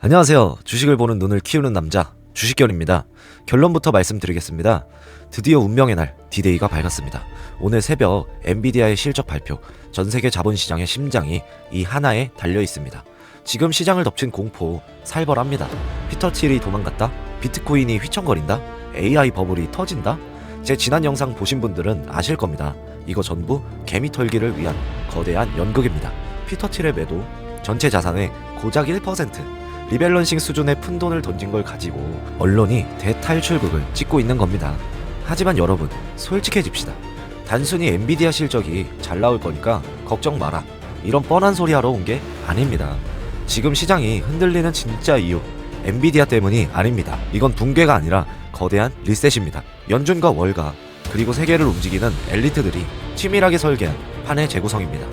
안녕하세요. 주식을 보는 눈을 키우는 남자 주식결입니다. 결론부터 말씀드리겠습니다. 드디어 운명의 날 D-Day가 밝았습니다. 오늘 새벽 엔비디아의 실적 발표, 전세계 자본시장의 심장이 이 하나에 달려있습니다. 지금 시장을 덮친 공포 살벌합니다. 피터 틸이 도망갔다? 비트코인이 휘청거린다? AI 버블이 터진다? 제 지난 영상 보신 분들은 아실 겁니다. 이거 전부 개미 털기를 위한 거대한 연극입니다. 피터 틸의 매도, 전체 자산의 고작 1%, 리밸런싱 수준의 푼돈을 던진 걸 가지고 언론이 대탈출극을 찍고 있는 겁니다. 하지만 여러분, 솔직해집시다. 단순히 엔비디아 실적이 잘 나올 거니까 걱정 마라, 이런 뻔한 소리 하러 온 게 아닙니다. 지금 시장이 흔들리는 진짜 이유, 엔비디아 때문이 아닙니다. 이건 붕괴가 아니라 거대한 리셋입니다. 연준과 월가, 그리고 세계를 움직이는 엘리트들이 치밀하게 설계한 판의 재구성입니다.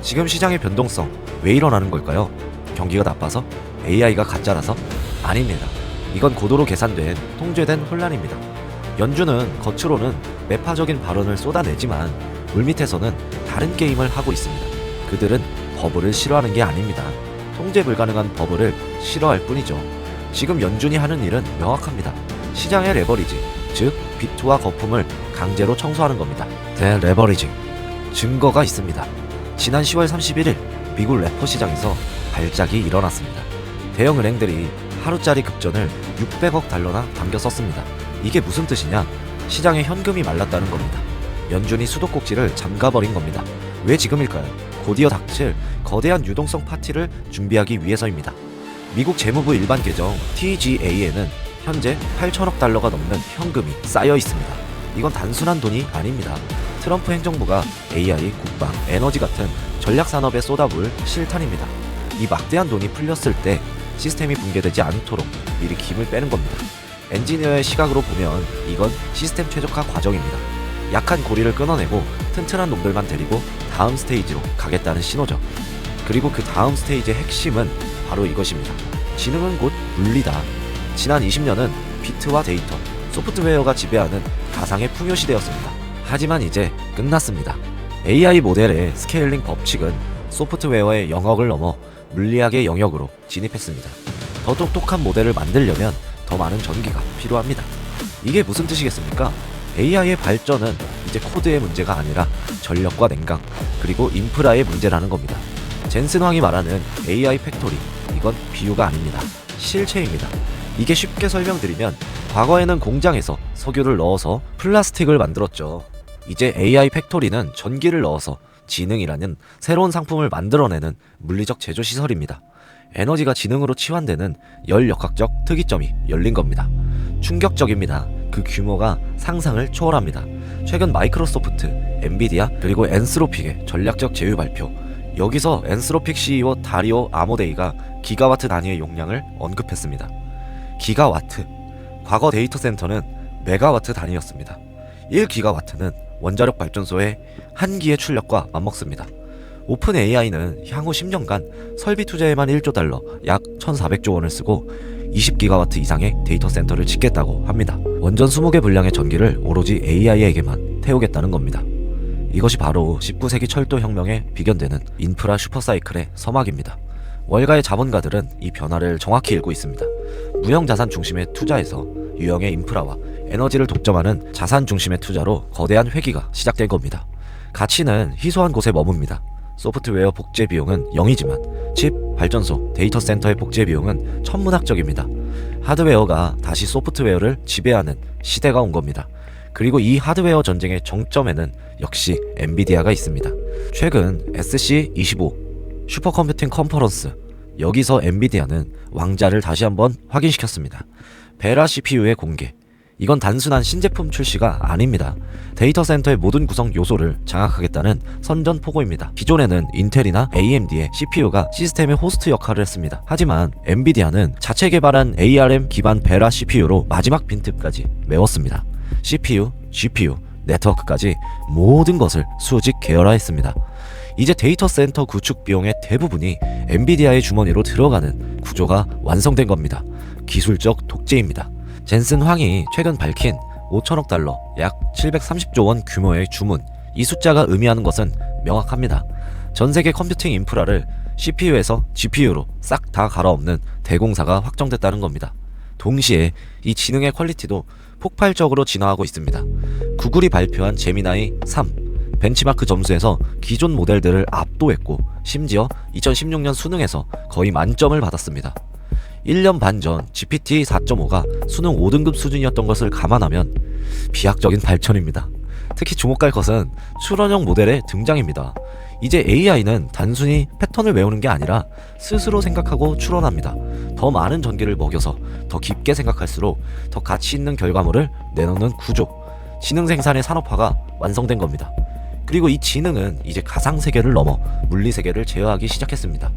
지금 시장의 변동성 왜 일어나는 걸까요? 경기가 나빠서? AI가 가짜라서? 아닙니다. 이건 고도로 계산된 통제된 혼란입니다. 연준은 겉으로는 매파적인 발언을 쏟아내지만 물밑에서는 다른 게임을 하고 있습니다. 그들은 버블을 싫어하는 게 아닙니다. 통제 불가능한 버블을 싫어할 뿐이죠. 지금 연준이 하는 일은 명확합니다. 시장의 레버리지, 즉 비트와 거품을 강제로 청소하는 겁니다. 레버리징 증거가 있습니다. 지난 10월 31일 미국 레포 시장에서 발작이 일어났습니다. 대형 은행들이 하루짜리 급전을 600억 달러나 당겨 썼습니다. 이게 무슨 뜻이냐? 시장에 현금이 말랐다는 겁니다. 연준이 수도꼭지를 잠가버린 겁니다. 왜 지금일까요? 곧이어 닥칠 거대한 유동성 파티를 준비하기 위해서입니다. 미국 재무부 일반 계정 TGA에는 현재 8천억 달러가 넘는 현금이 쌓여 있습니다. 이건 단순한 돈이 아닙니다. 트럼프 행정부가 AI, 국방, 에너지 같은 전략 산업에 쏟아부을 실탄입니다. 이 막대한 돈이 풀렸을 때 시스템이 붕괴되지 않도록 미리 김을 빼는 겁니다. 엔지니어의 시각으로 보면 이건 시스템 최적화 과정입니다. 약한 고리를 끊어내고 튼튼한 놈들만 데리고 다음 스테이지로 가겠다는 신호죠. 그리고 그 다음 스테이지의 핵심은 바로 이것입니다. 지능은 곧 물리다. 지난 20년은 비트와 데이터, 소프트웨어가 지배하는 가상의 풍요 시대였습니다. 하지만 이제 끝났습니다. AI 모델의 스케일링 법칙은 소프트웨어의 영역을 넘어 물리학의 영역으로 진입했습니다. 더 똑똑한 모델을 만들려면 더 많은 전기가 필요합니다. 이게 무슨 뜻이겠습니까? AI의 발전은 이제 코드의 문제가 아니라 전력과 냉각, 그리고 인프라의 문제라는 겁니다. 젠슨 황이 말하는 AI 팩토리, 이건 비유가 아닙니다. 실체입니다. 이게 쉽게 설명드리면 과거에는 공장에서 석유를 넣어서 플라스틱을 만들었죠. 이제 AI 팩토리는 전기를 넣어서 지능이라는 새로운 상품을 만들어내는 물리적 제조 시설입니다. 에너지가 지능으로 치환되는 열역학적 특이점이 열린 겁니다. 충격적입니다. 그 규모가 상상을 초월합니다. 최근 마이크로소프트, 엔비디아, 그리고 엔스로픽의 전략적 제휴 발표. 여기서 엔스로픽 CEO 다리오 아모데이가 기가와트 단위의 용량을 언급했습니다. 기가와트. 과거 데이터 센터는 메가와트 단위였습니다. 1기가와트는 원자력 발전소의 한 기의 출력과 맞먹습니다. 오픈 AI는 향후 10년간 설비 투자에만 1조 달러, 약 1,400조 원을 쓰고 20기가와트 이상의 데이터 센터를 짓겠다고 합니다. 원전 20개 분량의 전기를 오로지 AI에게만 태우겠다는 겁니다. 이것이 바로 19세기 철도 혁명에 비견되는 인프라 슈퍼사이클의 서막입니다. 월가의 자본가들은 이 변화를 정확히 읽고 있습니다. 무형자산 중심의 투자에서 유형의 인프라와 에너지를 독점하는 자산 중심의 투자로 거대한 회귀가 시작된 겁니다. 가치는 희소한 곳에 머뭅니다. 소프트웨어 복제 비용은 0이지만 칩, 발전소, 데이터 센터의 복제 비용은 천문학적입니다. 하드웨어가 다시 소프트웨어를 지배하는 시대가 온 겁니다. 그리고 이 하드웨어 전쟁의 정점에는 역시 엔비디아가 있습니다. 최근 SC25 슈퍼컴퓨팅 컨퍼런스, 여기서 엔비디아는 왕자를 다시 한번 확인시켰습니다. 베라 CPU의 공개. 이건 단순한 신제품 출시가 아닙니다. 데이터 센터의 모든 구성 요소를 장악하겠다는 선전포고입니다. 기존에는 인텔이나 AMD의 CPU가 시스템의 호스트 역할을 했습니다. 하지만 엔비디아는 자체 개발한 ARM 기반 베라 CPU로 마지막 빈틈까지 메웠습니다. CPU, GPU, 네트워크까지 모든 것을 수직 계열화했습니다. 이제 데이터 센터 구축 비용의 대부분이 엔비디아의 주머니로 들어가는 구조가 완성된 겁니다. 기술적 독재입니다. 젠슨 황이 최근 밝힌 5천억 달러, 약 730조 원 규모의 주문, 이 숫자가 의미하는 것은 명확합니다. 전 세계 컴퓨팅 인프라를 CPU에서 GPU로 싹 다 갈아엎는 대공사가 확정됐다는 겁니다. 동시에 이 지능의 퀄리티도 폭발적으로 진화하고 있습니다. 구글이 발표한 제미나이 3 벤치마크 점수에서 기존 모델들을 압도했고 심지어 2016년 수능에서 거의 만점을 받았습니다. 1년 반 전 GPT 4.5가 수능 5등급 수준이었던 것을 감안하면 비약적인 발전입니다. 특히 주목할 것은 추론형 모델의 등장입니다. 이제 AI는 단순히 패턴을 외우는 게 아니라 스스로 생각하고 추론합니다. 더 많은 전기를 먹여서 더 깊게 생각할수록 더 가치 있는 결과물을 내놓는 구조, 지능 생산의 산업화가 완성된 겁니다. 그리고 이 지능은 이제 가상세계를 넘어 물리세계를 제어하기 시작했습니다.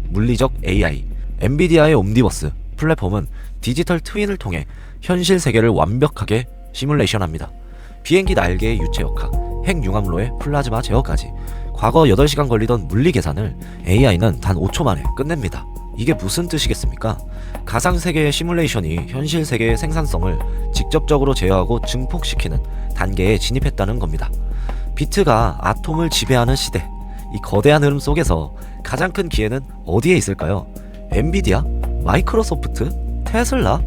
물리적 AI, 엔비디아의 옴니버스 플랫폼은 디지털 트윈을 통해 현실 세계를 완벽하게 시뮬레이션합니다. 비행기 날개의 유체역학, 핵융합로의 플라즈마 제어까지 과거 8시간 걸리던 물리 계산을 AI는 단 5초 만에 끝냅니다. 이게 무슨 뜻이겠습니까? 가상세계의 시뮬레이션이 현실 세계의 생산성을 직접적으로 제어하고 증폭시키는 단계에 진입했다는 겁니다. 비트가 아톰을 지배하는 시대, 이 거대한 흐름 속에서 가장 큰 기회는 어디에 있을까요? 엔비디아? 마이크로소프트? 테슬라?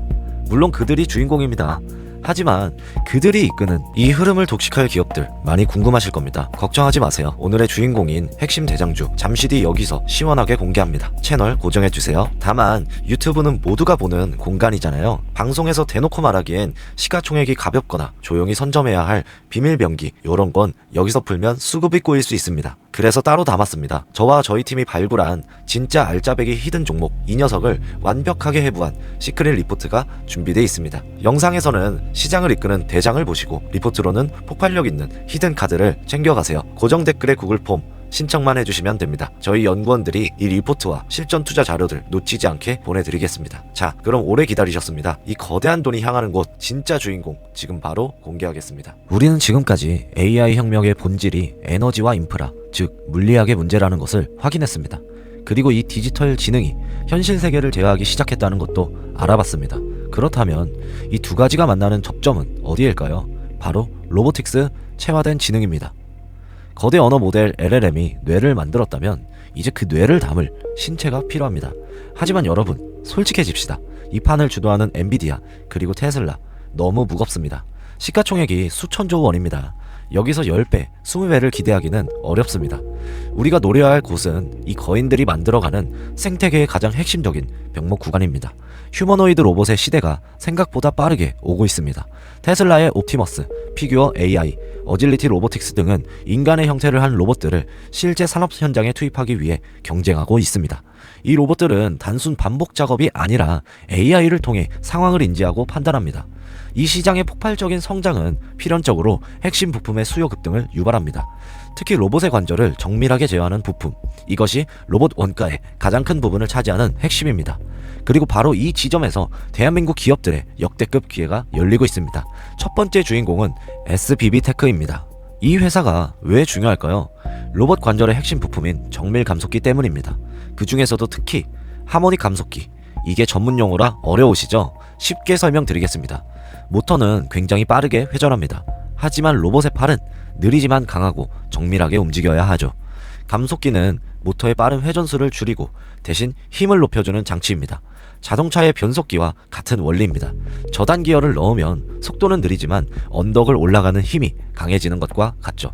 물론 그들이 주인공입니다. 하지만 그들이 이끄는 이 흐름을 독식할 기업들 많이 궁금하실 겁니다. 걱정하지 마세요. 오늘의 주인공인 핵심 대장주 잠시 뒤 여기서 시원하게 공개합니다. 채널 고정해주세요. 다만 유튜브는 모두가 보는 공간이잖아요. 방송에서 대놓고 말하기엔 시가총액이 가볍거나 조용히 선점해야 할 비밀 병기 요런 건 여기서 풀면 수급이 꼬일 수 있습니다. 그래서 따로 담았습니다. 저와 저희 팀이 발굴한 진짜 알짜배기 히든 종목 이 녀석을 완벽하게 해부한 시크릿 리포트가 준비되어 있습니다. 영상에서는 시장을 이끄는 대장을 보시고 리포트로는 폭발력 있는 히든 카드를 챙겨가세요. 고정 댓글에 구글 폼 신청만 해주시면 됩니다. 저희 연구원들이 이 리포트와 실전 투자 자료들 놓치지 않게 보내드리겠습니다. 자, 그럼 오래 기다리셨습니다. 이 거대한 돈이 향하는 곳 진짜 주인공 지금 바로 공개하겠습니다. 우리는 지금까지 AI 혁명의 본질이 에너지와 인프라, 즉 물리학의 문제라는 것을 확인했습니다. 그리고 이 디지털 지능이 현실 세계를 제어하기 시작했다는 것도 알아봤습니다. 그렇다면 이 두 가지가 만나는 접점은 어디일까요? 바로 로보틱스 체화된 지능입니다. 거대 언어 모델 LLM이 뇌를 만들었다면 이제 그 뇌를 담을 신체가 필요합니다. 하지만 여러분, 솔직해집시다. 이 판을 주도하는 엔비디아 그리고 테슬라 너무 무겁습니다. 시가총액이 수천조 원입니다. 여기서 10배, 20배를 기대하기는 어렵습니다. 우리가 노려야 할 곳은 이 거인들이 만들어가는 생태계의 가장 핵심적인 병목 구간입니다. 휴머노이드 로봇의 시대가 생각보다 빠르게 오고 있습니다. 테슬라의 옵티머스, 피규어 AI, 어질리티 로보틱스 등은 인간의 형태를 한 로봇들을 실제 산업 현장에 투입하기 위해 경쟁하고 있습니다. 이 로봇들은 단순 반복 작업이 아니라 AI를 통해 상황을 인지하고 판단합니다. 이 시장의 폭발적인 성장은 필연적으로 핵심 부품의 수요 급등을 유발합니다. 특히 로봇의 관절을 정밀하게 제어하는 부품, 이것이 로봇 원가의 가장 큰 부분을 차지하는 핵심입니다. 그리고 바로 이 지점에서 대한민국 기업들의 역대급 기회가 열리고 있습니다. 첫 번째 주인공은 SBB 테크입니다. 이 회사가 왜 중요할까요? 로봇 관절의 핵심 부품인 정밀 감속기 때문입니다. 그 중에서도 특히 하모닉 감속기, 이게 전문 용어라 어려우시죠? 쉽게 설명드리겠습니다. 모터는 굉장히 빠르게 회전합니다. 하지만 로봇의 팔은 느리지만 강하고 정밀하게 움직여야 하죠. 감속기는 모터의 빠른 회전수를 줄이고 대신 힘을 높여주는 장치입니다. 자동차의 변속기와 같은 원리입니다. 저단 기어를 넣으면 속도는 느리지만 언덕을 올라가는 힘이 강해지는 것과 같죠.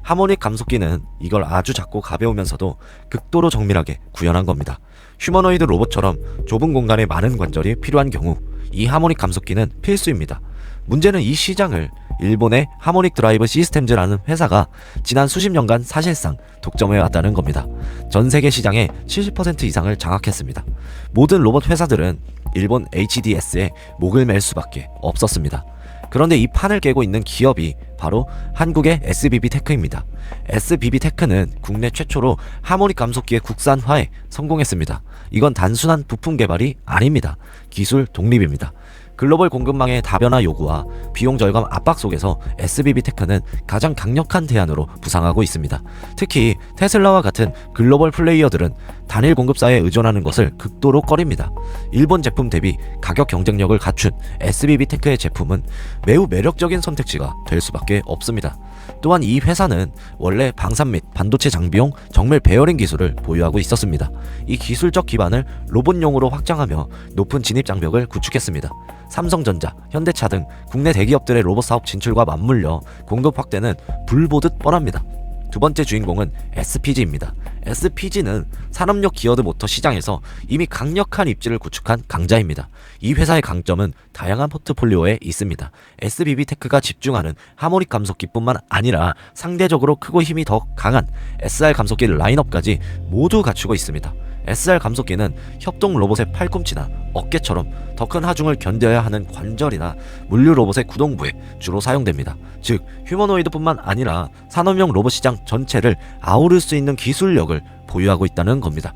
하모닉 감속기는 이걸 아주 작고 가벼우면서도 극도로 정밀하게 구현한 겁니다. 휴머노이드 로봇처럼 좁은 공간에 많은 관절이 필요한 경우 이 하모닉 감속기는 필수입니다. 문제는 이 시장을 일본의 하모닉 드라이브 시스템즈라는 회사가 지난 수십 년간 사실상 독점해왔다는 겁니다. 전 세계 시장의 70% 이상을 장악했습니다. 모든 로봇 회사들은 일본 HDS에 목을 맬 수밖에 없었습니다. 그런데 이 판을 깨고 있는 기업이 바로 한국의 SBB 테크입니다. SBB 테크는 국내 최초로 하모닉 감속기의 국산화에 성공했습니다. 이건 단순한 부품 개발이 아닙니다. 기술 독립입니다. 글로벌 공급망의 다변화 요구와 비용 절감 압박 속에서 SBB 테크는 가장 강력한 대안으로 부상하고 있습니다. 특히 테슬라와 같은 글로벌 플레이어들은 단일 공급사에 의존하는 것을 극도로 꺼립니다. 일본 제품 대비 가격 경쟁력을 갖춘 SBB 테크의 제품은 매우 매력적인 선택지가 될 수밖에 없습니다. 또한 이 회사는 원래 방산 및 반도체 장비용 정밀 베어링 기술을 보유하고 있었습니다. 이 기술적 기반을 로봇용으로 확장하며 높은 진입 장벽을 구축했습니다. 삼성전자, 현대차 등 국내 대기업들의 로봇 사업 진출과 맞물려 공급 확대는 불보듯 뻔합니다. 두 번째 주인공은 SPG입니다. SPG는 산업용 기어드 모터 시장에서 이미 강력한 입지를 구축한 강자입니다. 이 회사의 강점은 다양한 포트폴리오에 있습니다. SBB테크가 집중하는 하모닉 감속기뿐만 아니라 상대적으로 크고 힘이 더 강한 SR 감속기 라인업까지 모두 갖추고 있습니다. SR 감속기는 협동 로봇의 팔꿈치나 어깨처럼 더 큰 하중을 견뎌야 하는 관절이나 물류 로봇의 구동부에 주로 사용됩니다. 즉 휴머노이드뿐만 아니라 산업용 로봇 시장 전체를 아우를 수 있는 기술력을 보유하고 있다는 겁니다.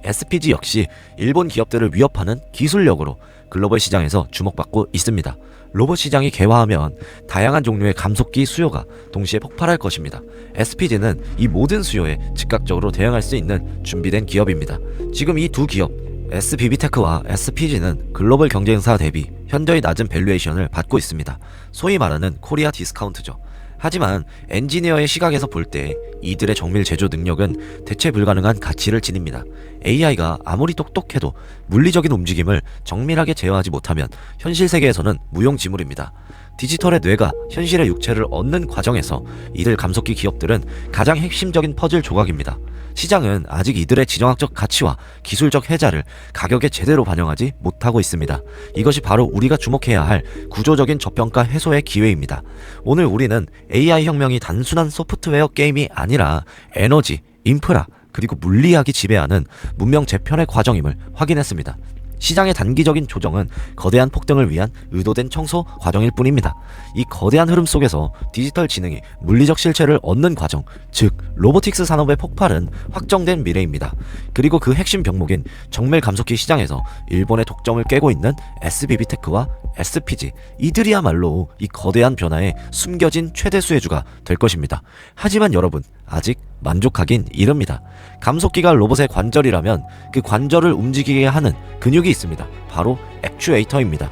SPG 역시 일본 기업들을 위협하는 기술력으로 글로벌 시장에서 주목받고 있습니다. 로봇 시장이 개화하면 다양한 종류의 감속기 수요가 동시에 폭발할 것입니다. SPG는 이 모든 수요에 즉각적으로 대응할 수 있는 준비된 기업입니다. 지금 이 두 기업 SBB테크와 SPG는 글로벌 경쟁사 대비 현저히 낮은 밸류에이션을 받고 있습니다. 소위 말하는 코리아 디스카운트죠. 하지만 엔지니어의 시각에서 볼 때 이들의 정밀 제조 능력은 대체 불가능한 가치를 지닙니다. AI가 아무리 똑똑해도 물리적인 움직임을 정밀하게 제어하지 못하면 현실 세계에서는 무용지물입니다. 디지털의 뇌가 현실의 육체를 얻는 과정에서 이들 감속기 기업들은 가장 핵심적인 퍼즐 조각입니다. 시장은 아직 이들의 지정학적 가치와 기술적 혜자를 가격에 제대로 반영하지 못하고 있습니다. 이것이 바로 우리가 주목해야 할 구조적인 저평가 해소의 기회입니다. 오늘 우리는 AI 혁명이 단순한 소프트웨어 게임이 아니라 에너지, 인프라, 그리고 물리학이 지배하는 문명 재편의 과정임을 확인했습니다. 시장의 단기적인 조정은 거대한 폭등을 위한 의도된 청소 과정일 뿐입니다. 이 거대한 흐름 속에서 디지털 지능이 물리적 실체를 얻는 과정, 즉 로보틱스 산업의 폭발은 확정된 미래입니다. 그리고 그 핵심 병목인 정밀 감속기 시장에서 일본의 독점을 깨고 있는 SBB테크와 SPG, 이들이야말로 이 거대한 변화의 숨겨진 최대 수혜주가 될 것입니다. 하지만 여러분, 아직 만족하긴 이릅니다. 감속기가 로봇의 관절이라면 그 관절을 움직이게 하는 근육이 있습니다. 바로 액추에이터입니다.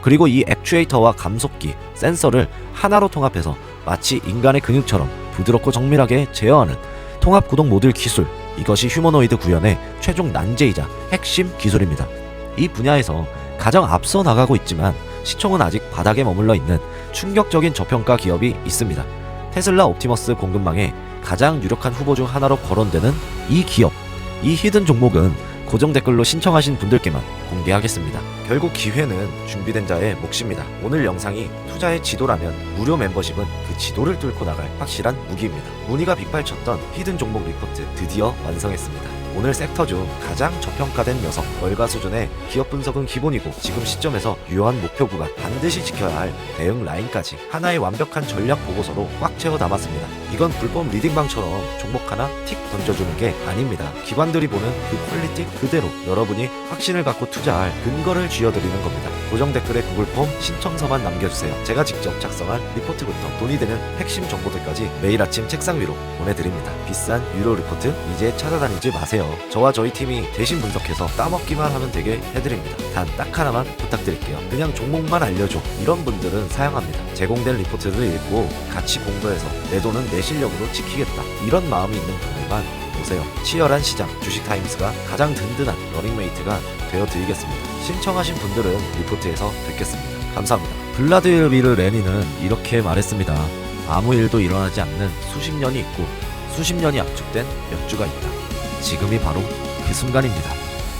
그리고 이 액추에이터와 감속기, 센서를 하나로 통합해서 마치 인간의 근육처럼 부드럽고 정밀하게 제어하는 통합 구동 모듈 기술, 이것이 휴머노이드 구현의 최종 난제이자 핵심 기술입니다. 이 분야에서 가장 앞서 나가고 있지만 시총은 아직 바닥에 머물러 있는 충격적인 저평가 기업이 있습니다. 테슬라 옵티머스 공급망의 가장 유력한 후보 중 하나로 거론되는 이 기업. 이 히든 종목은 고정 댓글로 신청하신 분들께만 공개하겠습니다. 결국 기회는 준비된 자의 몫입니다. 오늘 영상이 투자의 지도라면 무료 멤버십은 그 지도를 뚫고 나갈 확실한 무기입니다. 문의가 빗발쳤던 히든 종목 리포트 드디어 완성했습니다. 오늘 섹터 중 가장 저평가된 녀석, 월가 수준의 기업 분석은 기본이고 지금 시점에서 유효한 목표 구간, 반드시 지켜야 할 대응 라인까지 하나의 완벽한 전략 보고서로 꽉 채워 담았습니다. 이건 불법 리딩방처럼 종목 하나 틱 던져주는 게 아닙니다. 기관들이 보는 그 퀄리티 그대로 여러분이 확신을 갖고 투자할 근거를 쥐어드리는 겁니다. 고정 댓글에 구글 폼 신청서만 남겨주세요. 제가 직접 작성한 리포트부터 돈이 되는 핵심 정보들까지 매일 아침 책상 위로 보내드립니다. 비싼 유료 리포트 이제 찾아다니지 마세요. 저와 저희 팀이 대신 분석해서 따먹기만 하면 되게 해드립니다. 단 딱 하나만 부탁드릴게요. 그냥 종목만 알려줘, 이런 분들은 사양합니다. 제공된 리포트를 읽고 같이 공부해서 내 돈은 내 실력으로 지키겠다, 이런 마음이 있는 분들만 오세요. 치열한 시장, 주식타임스가 가장 든든한 러닝메이트가 되어드리겠습니다. 신청하신 분들은 리포트에서 뵙겠습니다. 감사합니다. 블라디미르 레닌은 이렇게 말했습니다. 아무 일도 일어나지 않는 수십 년이 있고 수십 년이 압축된 몇 주가 있다. 지금이 바로 그 순간입니다.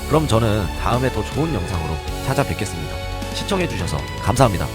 그럼 저는 다음에 더 좋은 영상으로 찾아뵙겠습니다. 시청해주셔서 감사합니다.